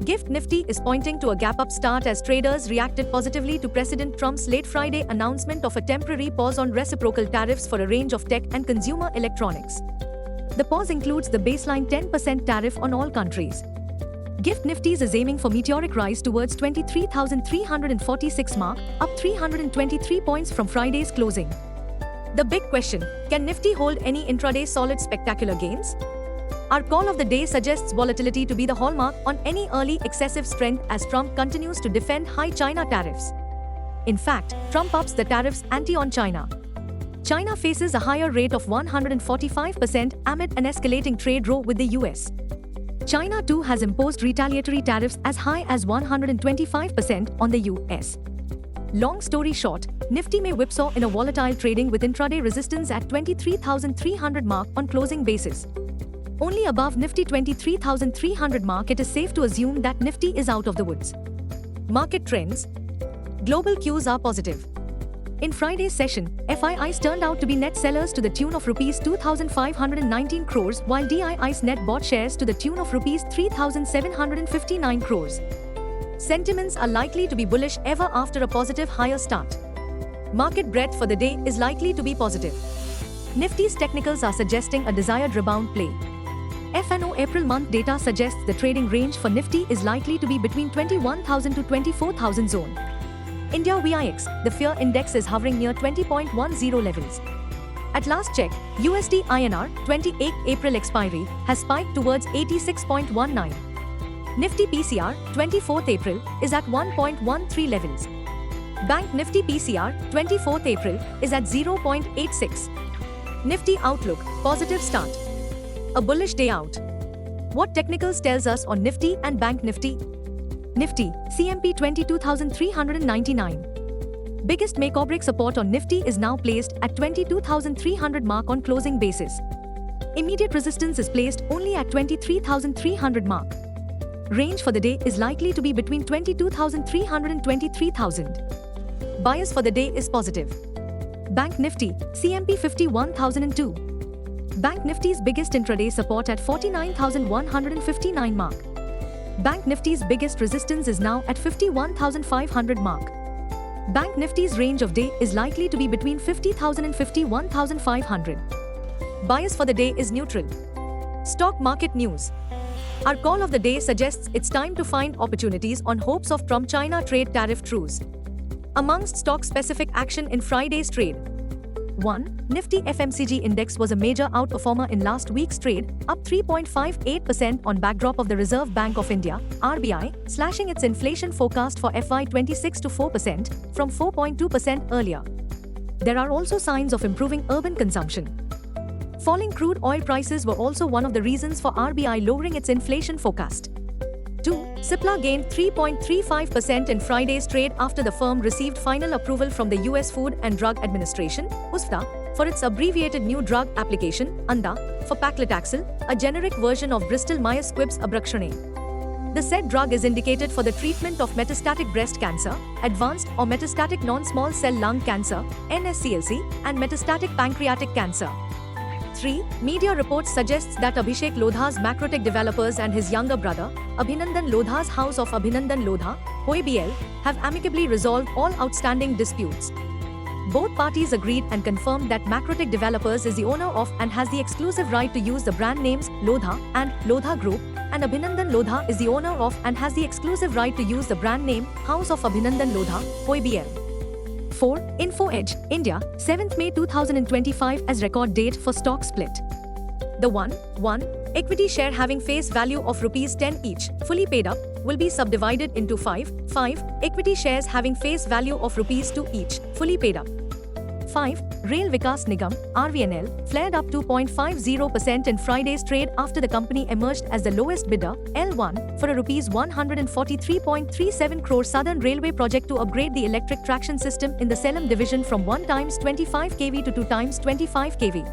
Gift Nifty is pointing to a gap-up start as traders reacted positively to President Trump's late Friday announcement of a temporary pause on reciprocal tariffs for a range of tech and consumer electronics. The pause includes the baseline 10% tariff on all countries. Gift Nifty's is aiming for meteoric rise towards 23,346 mark, up 323 points from Friday's closing. The big question, can Nifty hold any intraday solid spectacular gains? Our call of the day suggests volatility to be the hallmark on any early excessive strength as Trump continues to defend high China tariffs. In fact, Trump ups the tariffs ante on China. China faces a higher rate of 145% amid an escalating trade war with the US. China too has imposed retaliatory tariffs as high as 125% on the US. Long story short, Nifty may whipsaw in a volatile trading with intraday resistance at 23,300 mark on closing basis. Only above Nifty 23,300 mark it is safe to assume that Nifty is out of the woods. Market trends. Global cues are positive. In Friday's session, FIIs turned out to be net sellers to the tune of Rs 2,519 crores while DIIs net bought shares to the tune of Rs 3,759 crores. Sentiments are likely to be bullish ever after a positive higher start. Market breadth for the day is likely to be positive. Nifty's technicals are suggesting a desired rebound play. FNO April month data suggests the trading range for Nifty is likely to be between 21,000 to 24,000 zone. India VIX, the fear index is hovering near 20.10 levels. At last check, USD INR 28 April expiry has spiked towards 86.19. Nifty PCR 24th April is at 1.13 levels. Bank Nifty PCR 24th April is at 0.86. Nifty outlook, positive start. A bullish day out. What technicals tells us on Nifty and Bank Nifty? Nifty, CMP 22,399. Biggest make or break support on Nifty is now placed at 22,300 mark on closing basis. Immediate resistance is placed only at 23,300 mark. Range for the day is likely to be between 22,300 and 23,000. Bias for the day is positive. Bank Nifty, CMP 51,002. Bank Nifty's biggest intraday support at 49,159 mark. Bank Nifty's biggest resistance is now at 51,500 mark. Bank Nifty's range of day is likely to be between 50,000 and 51,500. Bias for the day is neutral. Stock market news. Our call of the day suggests it's time to find opportunities on hopes of Trump-China trade tariff truce. Amongst stock-specific action in Friday's trade. 1. Nifty FMCG index was a major outperformer in last week's trade, up 3.58% on backdrop of the Reserve Bank of India, RBI, slashing its inflation forecast for FY26 to 4% from 4.2% earlier. There are also signs of improving urban consumption. Falling crude oil prices were also one of the reasons for RBI lowering its inflation forecast. 2. Cipla gained 3.35% in Friday's trade after the firm received final approval from the US Food and Drug Administration, USFDA, for its abbreviated new drug application, ANDA, for paclitaxel, a generic version of Bristol-Myers Squibb's Abraxane. The said drug is indicated for the treatment of metastatic breast cancer, advanced or metastatic non-small cell lung cancer, NSCLC, and metastatic pancreatic cancer. 3. Media reports suggests that Abhishek Lodha's Macrotech developers and his younger brother, Abhinandan Lodha's House of Abhinandan Lodha, OABL, have amicably resolved all outstanding disputes. Both parties agreed and confirmed that Macrotech Developers is the owner of and has the exclusive right to use the brand names Lodha and Lodha Group, and Abhinandan Lodha is the owner of and has the exclusive right to use the brand name House of Abhinandan Lodha, OABL. 4. Info Edge, India, 7th May 2025 as record date for stock split. The 1 equity share having face value of Rs 10 each, fully paid up, will be subdivided into 5 equity shares having face value of Rs 2 each, fully paid up. 5. Rail Vikas Nigam, RVNL, flared up 2.50% in Friday's trade after the company emerged as the lowest bidder, L1, for a Rs 143.37 crore Southern Railway project to upgrade the electric traction system in the Salem division from 1 times 25 kV to 2 times 25 kV.